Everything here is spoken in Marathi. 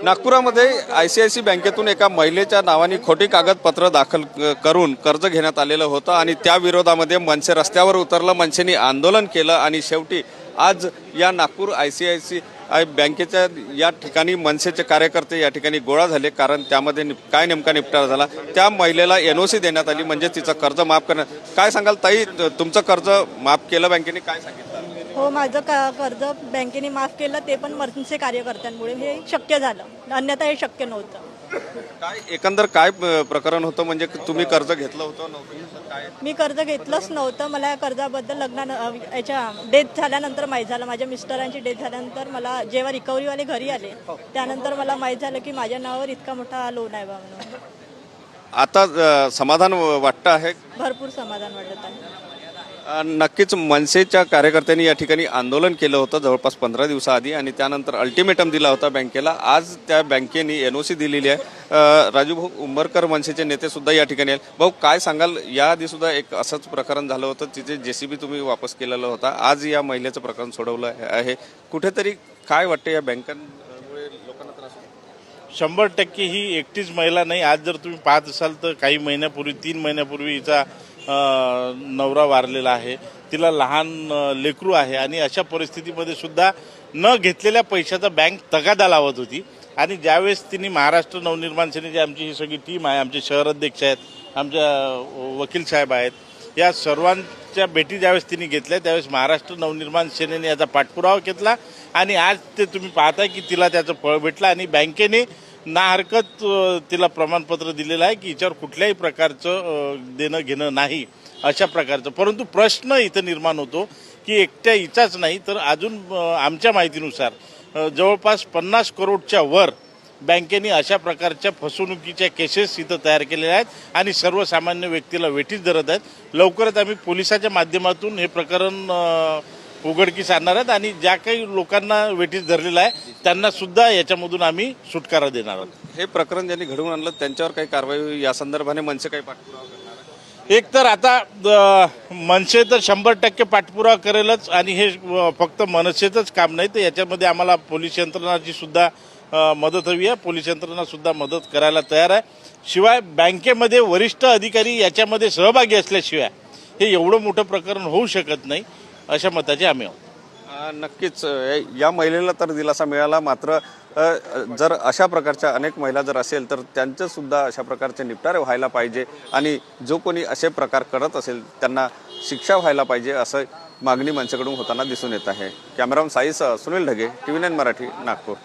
नागपुरामध्ये ICICI बँकेतून एका महिलेच्या नावाने खोटी कागदपत्र दाखल करून कर्ज घेण्यात आलेलं होतं आणि त्या विरोधामध्ये मनसे रस्त्यावर उतरलं, मनसेने आंदोलन केलं आणि शेवटी आज या नागपूर ICICI बँकेच्या या ठिकाणी मनसेचे कार्यकर्ते या ठिकाणी गोळा झाले, कारण त्यामध्ये काय नेमका निपटारा झाला। त्या महिलेला NOC देण्यात आली, म्हणजे तिचं कर्ज माफ करण्यात। काय सांगाल ताई, तुमचं कर्ज माफ केलं बँकेने, काय सांगितलं? हो, माझं कर्ज बँकेने माफ केलं, ते पण मनसे कार्यकर्त्यांमुळे हे शक्य झालं, अन्यथा हे शक्य नव्हतं। काय एकंदर काय प्रकरण होतं, म्हणजे तुम्ही कर्ज घेतलं होतं काय? मी कर्ज घेतलंच नव्हतं। मला या कर्जाबद्दल याच्या डेथ झाल्यानंतर माहीत झालं, माझ्या मिस्टरांची डेथ झाल्यानंतर मला जेव्हा रिकव्हरीवाले घरी आले त्यानंतर मला माहीत झालं की माझ्या नावावर इतका मोठा लोन आहे बा म्हणून। आता समाधान वाटतं आहे? भरपूर समाधान वाटत आहे। नक्कीच मनसेच्या कार्यकर्त्यांनी या ठिकाणी आंदोलन केलं होतं जवळपास 15 दिवसाआधी आणि त्यानंतर अल्टिमेटम दिला होता बँकेला। आज त्या बँकेने NOC दिलेली आहे। राजूभाऊ उंबरकर मनसेचे नेते सुद्धा या ठिकाणी आहेत। भाऊ, काय सांगाल, याआधी सुद्धा एक असंच प्रकरण झालं होतं, तिथे JCB तुम्ही वापस केलेला होता, आज या महिलेचं प्रकरण सोडवलं आहे, कुठेतरी काय वाटतं या बँकांमुळे लोकांना त्रास होतो? 100% ही एकटीच महिला नाही। आज जर तुम्ही पाहत असाल तर काही महिन्यापूर्वी 3 महिन्यापूर्वी हिचा नवरा वारलेला आहे, तिला लहान लेकरू आहे आणि अशा परिस्थितीमध्ये सुद्धा न घेतलेल्या पैशाचा बँक तगादा लावत होती। आणि ज्यावेळेस तिने महाराष्ट्र नवनिर्माण सेनेची आमची ही सगळी टीम आहे, आमचे शहर अध्यक्ष आहेत, आमच्या वकील साहेब आहेत, या सर्वांच्या भेटी ज्यावेळेस तिने घेतल्या त्यावेळेस महाराष्ट्र नवनिर्माण सेनेने याचा पाठपुरावा घेतला आणि आज ते तुम्ही पाहताय की तिला त्याचं फळ भेटलं आणि बँकेने ना हरकत तिला प्रमाणपत्र दिलेलं आहे की हिच्यावर कुठल्याही प्रकारचं देणं घेणं नाही अशा प्रकारचं। परंतु प्रश्न इथं निर्माण होतो की एकट्या हिचाच नाही तर अजून आमच्या माहितीनुसार जवळपास 50 करोडच्या वर बँकेने अशा प्रकारच्या फसवणुकीच्या केसेस इथं तयार केलेल्या आहेत आणि सर्वसामान्य व्यक्तीला वेठीस धरत आहेत। लवकरच आम्ही पोलिसाच्या माध्यमातून हे प्रकरण उघडकीस आणणार आहेत आणि ज्या काही लोकांना वेठीस धरलेला आहे त्यांना सुद्धा याच्यामधून आम्ही सुटकारा देणार आहोत। हे प्रकरण ज्यांनी घडवून आणलं त्यांच्यावर काही कारवाई या संदर्भाने मनसे काही पाठपुरावा करणार आहे? एक तर आता मनसे तर 100% पाठपुरावा करेलच आणि हे फक्त मनसेचंच काम नाही, तर याच्यामध्ये आम्हाला पोलीस यंत्रणाची सुद्धा मदत हवी आहे। पोलीस यंत्रणा सुद्धा मदत करायला तयार आहे। शिवाय बँकेमध्ये वरिष्ठ अधिकारी याच्यामध्ये सहभागी असल्याशिवाय हे एवढं मोठं प्रकरण होऊ शकत नाही, अशा मताचे आम्ही आहोत। नक्कीच या महिलेला तर दिलासा मिळाला, मात्र जर अशा प्रकारच्या अनेक महिला जर असेल तर त्यांचं सुद्धा अशा प्रकारचे निपटारे व्हायला पाहिजे आणि जो कोणी असे प्रकार करत असेल त्यांना शिक्षा व्हायला पाहिजे, असं मागणी मनसेकडून होताना दिसून येत आहे। कॅमेरामन साईसह सुनील ढगे, TV9 मराठी, नागपूर।